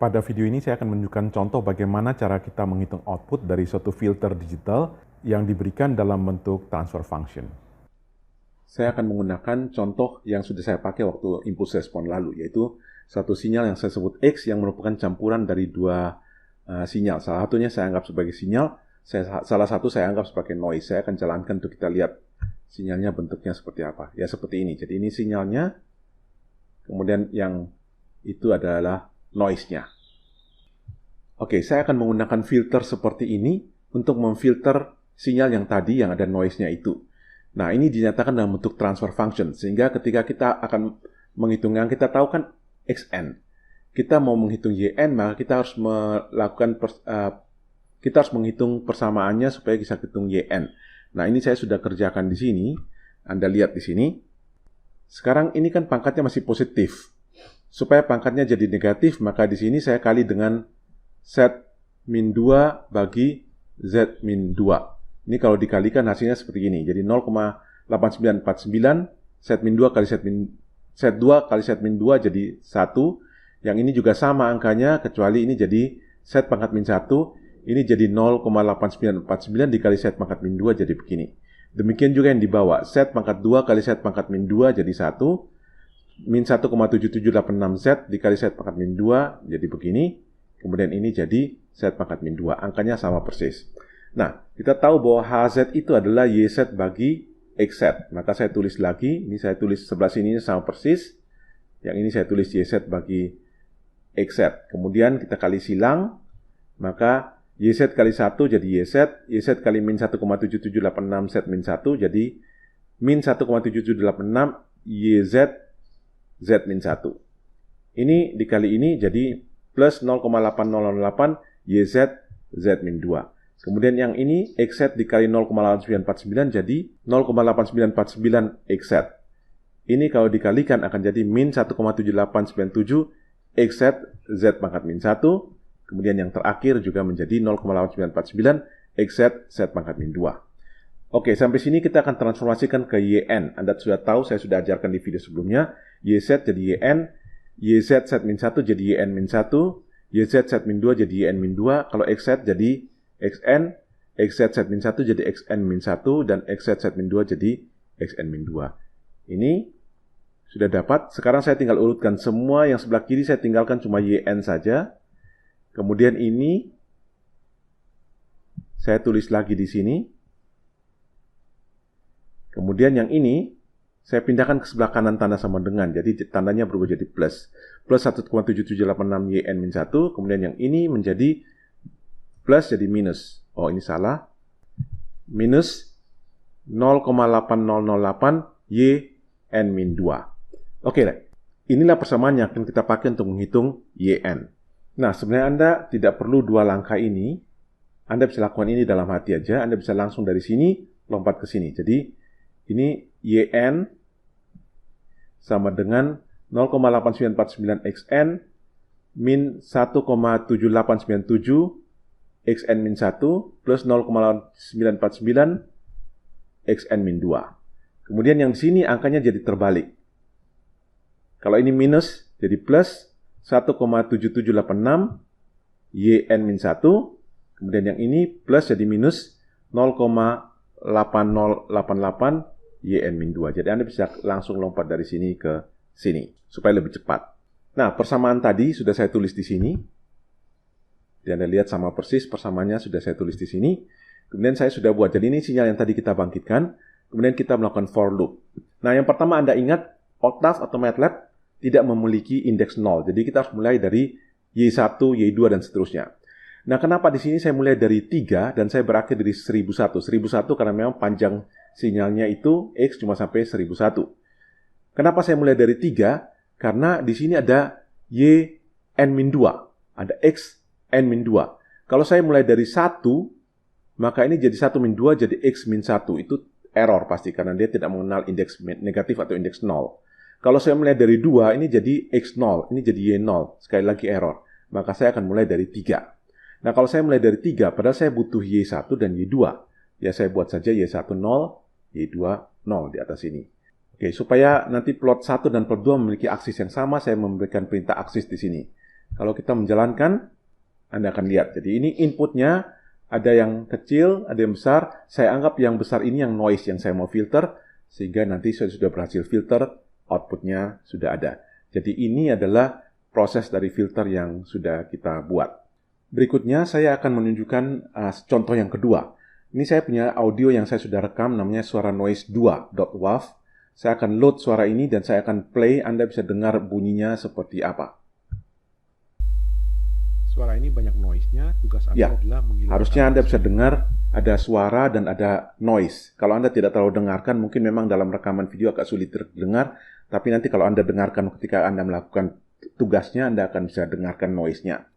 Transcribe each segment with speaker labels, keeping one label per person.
Speaker 1: Pada video ini saya akan menunjukkan contoh bagaimana cara kita menghitung output dari suatu filter digital yang diberikan dalam bentuk transfer function. Saya akan menggunakan contoh yang sudah saya pakai waktu impulse respon lalu, yaitu satu sinyal yang saya sebut X yang merupakan campuran dari dua sinyal. Salah satunya saya anggap sebagai sinyal, salah satu saya anggap sebagai noise. Saya akan jalankan untuk kita lihat sinyalnya bentuknya seperti apa. Ya seperti ini. Jadi ini sinyalnya, kemudian yang itu adalah noise-nya. Oke, saya akan menggunakan filter seperti ini untuk memfilter sinyal yang tadi yang ada noise-nya itu. Nah, ini dinyatakan dalam bentuk transfer function, sehingga ketika kita akan menghitungnya, kita tahu kan Xn. Kita mau menghitung Yn, maka kita harus menghitung persamaannya supaya bisa hitung Yn. Nah, ini saya sudah kerjakan di sini. Anda lihat di sini. Sekarang ini kan pangkatnya masih positif. Supaya pangkatnya jadi negatif, maka di sini saya kali dengan Z min 2 bagi Z min 2. Ini kalau dikalikan hasilnya seperti ini. Jadi 0,8949 Z min 2 kali Z2 kali Z min 2 jadi 1. Yang ini juga sama angkanya, kecuali ini jadi Z pangkat min 1. Ini jadi 0,8949 dikali Z pangkat min 2 jadi begini. Demikian juga yang di bawah. Z pangkat 2 kali Z pangkat min 2 jadi 1. Min 1,7786Z dikali Z pangkat min 2 jadi begini. Kemudian ini jadi Z pangkat min 2. Angkanya sama persis. Nah, kita tahu bahwa HZ itu adalah YZ bagi XZ. Maka saya tulis lagi. Ini saya tulis sebelah sini sama persis. Yang ini saya tulis YZ bagi XZ. Kemudian kita kali silang. Maka YZ kali 1 jadi YZ. YZ kali min 1,7786Z min 1 jadi min 1,7786 YZ Z min 1. Ini dikali ini jadi plus 0,8008 YZ Z min 2. Kemudian yang ini XZ dikali 0,8949 jadi 0,8949 XZ. Ini kalau dikalikan akan jadi min 1,7897 XZ Z pangkat min 1. Kemudian yang terakhir juga menjadi 0,8949 XZ Z pangkat min 2. Oke, sampai sini kita akan transformasikan ke Yn. Anda sudah tahu, saya sudah ajarkan di video sebelumnya. YZ jadi Yn, YZ Z min 1 jadi Yn min 1, YZ Z min 2 jadi Yn min 2, kalau XZ jadi Xn, XZ Z min 1 jadi Xn min 1, dan XZ Z min 2 jadi Xn min 2. Ini sudah dapat. Sekarang saya tinggal urutkan semua yang sebelah kiri, saya tinggalkan cuma Yn saja. Kemudian ini, saya tulis lagi di sini. Kemudian yang ini, saya pindahkan ke sebelah kanan tanda sama dengan. Jadi tandanya berubah jadi plus. Plus 1,7786 Yn min 1. Kemudian yang ini menjadi plus jadi minus. Oh, ini salah. Minus 0,8008 Yn min 2. Oke, inilah persamaan yang akan kita pakai untuk menghitung Yn. Nah, sebenarnya Anda tidak perlu dua langkah ini. Anda bisa lakukan ini dalam hati aja. Anda bisa langsung dari sini lompat ke sini. Jadi ini Yn sama dengan 0,8949 Xn min 1,7897 Xn min 1 plus 0,949 Xn min 2. Kemudian yang di sini angkanya jadi terbalik. Kalau ini minus jadi plus 1,7786 Yn min 1. Kemudian yang ini plus jadi minus 0,8088 Yn min 2. Jadi Anda bisa langsung lompat dari sini ke sini, supaya lebih cepat. Nah, persamaan tadi sudah saya tulis di sini. Dan Anda lihat sama persis persamaannya sudah saya tulis di sini. Kemudian saya sudah buat. Jadi ini sinyal yang tadi kita bangkitkan. Kemudian kita melakukan for loop. Nah, yang pertama Anda ingat, Octave atau MATLAB tidak memiliki indeks 0. Jadi kita harus mulai dari Y1, Y2, dan seterusnya. Nah, kenapa di sini saya mulai dari 3 dan saya berakhir dari 1001? 1001 karena memang panjang sinyalnya itu X cuma sampai 1001. Kenapa saya mulai dari 3? Karena di sini ada Yn min 2. Ada X N min 2. Kalau saya mulai dari 1, maka ini jadi 1 min 2 jadi X min 1. Itu error pasti karena dia tidak mengenal indeks negatif atau indeks 0. Kalau saya mulai dari 2, ini jadi X0. Ini jadi Y0. Sekali lagi error. Maka saya akan mulai dari 3. Nah, kalau saya mulai dari 3, padahal saya butuh Y1 dan Y2. Ya, saya buat saja Y1 0, Y2 0 di atas ini. Oke, supaya nanti plot 1 dan plot 2 memiliki aksis yang sama, saya memberikan perintah aksis di sini. Kalau kita menjalankan, Anda akan lihat. Jadi ini inputnya, ada yang kecil, ada yang besar. Saya anggap yang besar ini yang noise yang saya mau filter, sehingga nanti saya sudah berhasil filter, outputnya sudah ada. Jadi ini adalah proses dari filter yang sudah kita buat. Berikutnya saya akan menunjukkan contoh yang kedua. Ini saya punya audio yang saya sudah rekam, namanya suara noise 2.wav. Saya akan load suara ini dan saya akan play, Anda bisa dengar bunyinya seperti apa. Suara ini banyak noise-nya, tugas Anda adalah menghilangkan. Harusnya Anda bisa dengar ada suara dan ada noise. Kalau Anda tidak terlalu dengarkan, mungkin memang dalam rekaman video agak sulit terdengar, tapi nanti kalau Anda dengarkan ketika Anda melakukan tugasnya, Anda akan bisa dengarkan noise-nya.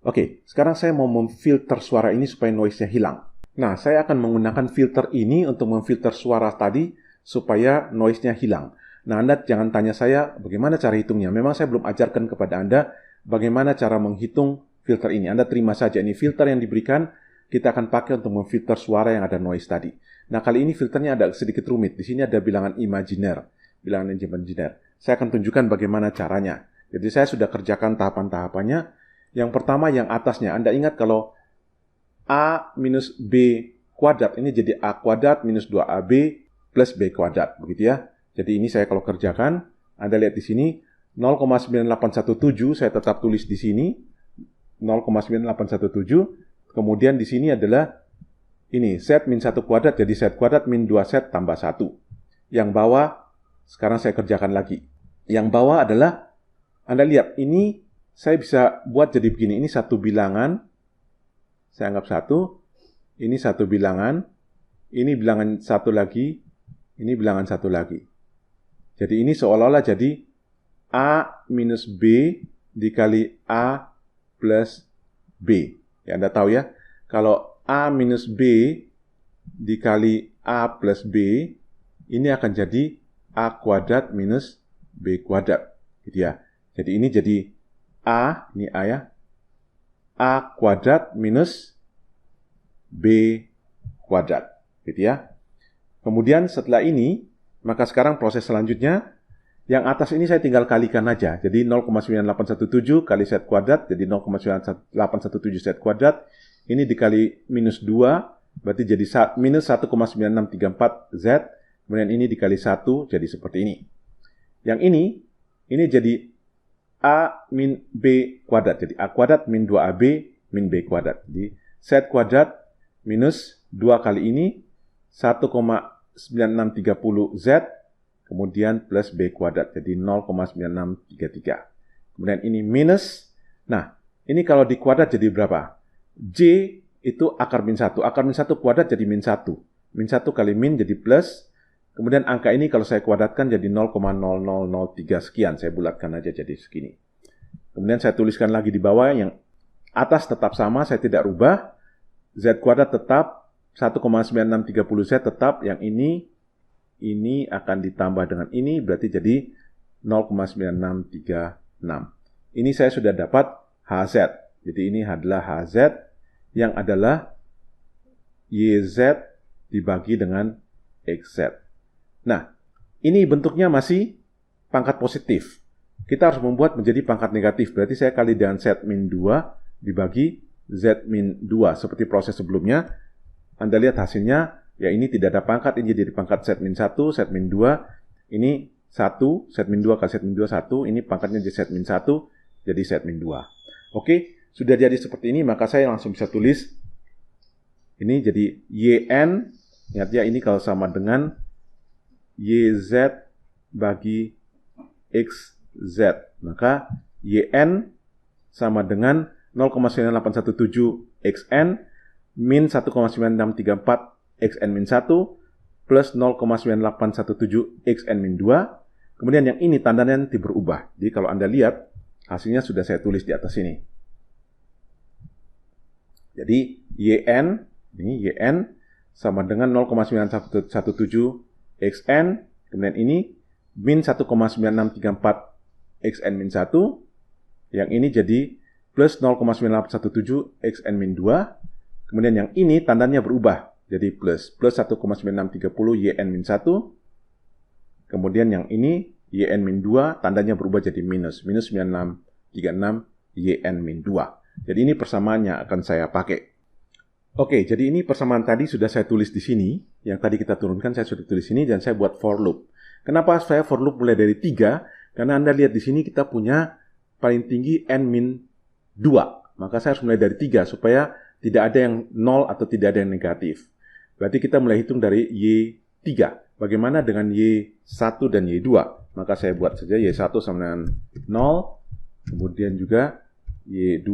Speaker 1: Oke, sekarang saya mau memfilter suara ini supaya noise-nya hilang. Nah, saya akan menggunakan filter ini untuk memfilter suara tadi supaya noise-nya hilang. Nah, Anda jangan tanya saya bagaimana cara hitungnya. Memang saya belum ajarkan kepada Anda bagaimana cara menghitung filter ini. Anda terima saja, ini filter yang diberikan, kita akan pakai untuk memfilter suara yang ada noise tadi. Nah, kali ini filternya ada sedikit rumit. Di sini ada bilangan imajiner. Bilangan imajiner. Saya akan tunjukkan bagaimana caranya. Jadi saya sudah kerjakan tahapan-tahapannya. Yang pertama yang atasnya, Anda ingat kalau A minus B kuadrat, ini jadi A kuadrat minus 2AB plus B kuadrat, begitu ya. Jadi ini saya kalau kerjakan, Anda lihat di sini, 0,9817 saya tetap tulis di sini 0,9817. Kemudian di sini adalah ini Z min 1 kuadrat, jadi Z kuadrat min 2Z tambah 1. Yang bawah sekarang saya kerjakan lagi. Yang bawah adalah Anda lihat ini saya bisa buat jadi begini. Ini satu bilangan. Saya anggap 1. Ini satu bilangan. Ini bilangan 1 lagi. Ini bilangan 1 lagi. Jadi ini seolah-olah jadi A minus B dikali A plus B. Ya, Anda tahu ya, kalau A minus B dikali A plus B, ini akan jadi A kuadrat minus B kuadrat. Gitu ya. Jadi ini jadi A, ini A ya, A kuadrat minus B kuadrat. Gitu ya. Kemudian setelah ini, maka sekarang proses selanjutnya, yang atas ini saya tinggal kalikan aja. Jadi 0,9817 kali Z kuadrat, jadi 0,9817 Z kuadrat. Ini dikali minus 2, berarti jadi minus 1,9634 Z. Kemudian ini dikali 1, jadi seperti ini. Yang ini jadi A min B kuadrat. Jadi A kuadrat min 2AB min B kuadrat. Jadi Z kuadrat minus 2 kali ini, 1,9630 Z, kemudian plus B kuadrat, jadi 0,9633. Kemudian ini minus, nah ini kalau di kuadrat jadi berapa? J itu akar min 1. Akar min 1 kuadrat jadi min 1. Min 1 kali min jadi plus, kemudian angka ini kalau saya kuadratkan jadi 0,0003 sekian. Saya bulatkan aja jadi segini. Kemudian saya tuliskan lagi di bawah, yang atas tetap sama, saya tidak rubah. Z kuadrat tetap, 1,9630 Z tetap, yang ini akan ditambah dengan ini, berarti jadi 0,9636. Ini saya sudah dapat HZ. Jadi ini adalah HZ yang adalah YZ dibagi dengan XZ. Nah, ini bentuknya masih pangkat positif. Kita harus membuat menjadi pangkat negatif. Berarti saya kali dengan Z min 2 dibagi Z min 2. Seperti proses sebelumnya. Anda lihat hasilnya, ya ini tidak ada pangkat, ini jadi pangkat Z min 1, Z min 2, ini 1, Z min 2 kali Z min 2, 1, ini pangkatnya jadi Z min 1, jadi Z min 2. Oke, sudah jadi seperti ini, maka saya langsung bisa tulis, ini jadi YN, ingat ya ini kalau sama dengan YZ bagi XZ, maka YN sama dengan 0,9817 XN, min 1,9634 XN min 1 plus 0,9817 XN min 2. Kemudian yang ini tandanya nanti berubah. Jadi kalau Anda lihat, hasilnya sudah saya tulis di atas sini. Jadi YN, ini YN sama dengan 0,917 XN. Kemudian ini min 1,9634 XN min 1. Yang ini jadi plus 0,9817 XN min 2. Kemudian yang ini tandanya berubah. Jadi plus 1,9630 YN min 1. Kemudian yang ini YN min 2 tandanya berubah jadi minus 9636 YN-2. Jadi ini persamaannya akan saya pakai. Oke, jadi ini persamaan tadi sudah saya tulis di sini. Yang tadi kita turunkan saya sudah tulis sini dan saya buat for loop. Kenapa saya for loop mulai dari 3? Karena Anda lihat di sini kita punya paling tinggi N-2. Maka saya harus mulai dari 3 supaya tidak ada yang 0 atau tidak ada yang negatif. Berarti kita mulai hitung dari Y3. Bagaimana dengan Y1 dan Y2? Maka saya buat saja Y1 sama dengan 0. Kemudian juga Y2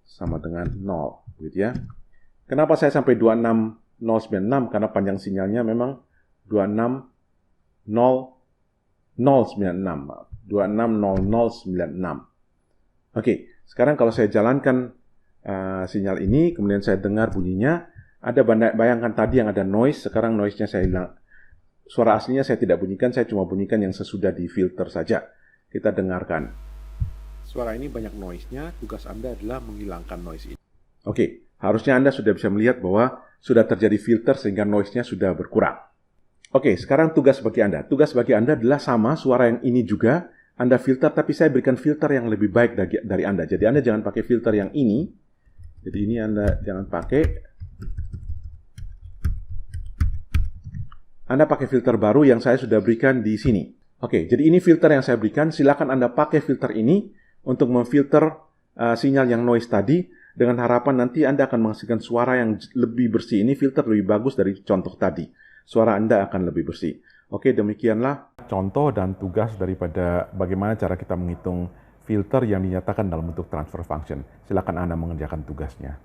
Speaker 1: sama dengan 0. Gitu ya. Kenapa saya sampai 26096? Karena panjang sinyalnya memang 26096. 260096. Oke, sekarang kalau saya jalankan sinyal ini, kemudian saya dengar bunyinya, ada bayangkan tadi yang ada noise, sekarang noise-nya saya hilang. Suara aslinya saya tidak bunyikan, saya cuma bunyikan yang sesudah di filter saja. Kita dengarkan. Suara ini banyak noise-nya, tugas Anda adalah menghilangkan noise ini. Oke, harusnya Anda sudah bisa melihat bahwa sudah terjadi filter sehingga noise-nya sudah berkurang. Oke, sekarang tugas bagi Anda. Tugas bagi Anda adalah sama, suara yang ini juga Anda filter, tapi saya berikan filter yang lebih baik dari Anda. Jadi Anda jangan pakai filter yang ini. Jadi ini Anda jangan pakai. Anda pakai filter baru yang saya sudah berikan di sini. Oke, jadi ini filter yang saya berikan. Silakan Anda pakai filter ini untuk memfilter sinyal yang noise tadi. Dengan harapan nanti Anda akan menghasilkan suara yang lebih bersih. Ini filter lebih bagus dari contoh tadi. Suara Anda akan lebih bersih. Oke, demikianlah contoh dan tugas daripada bagaimana cara kita menghitung filter yang dinyatakan dalam bentuk transfer function. Silakan Anda mengerjakan tugasnya.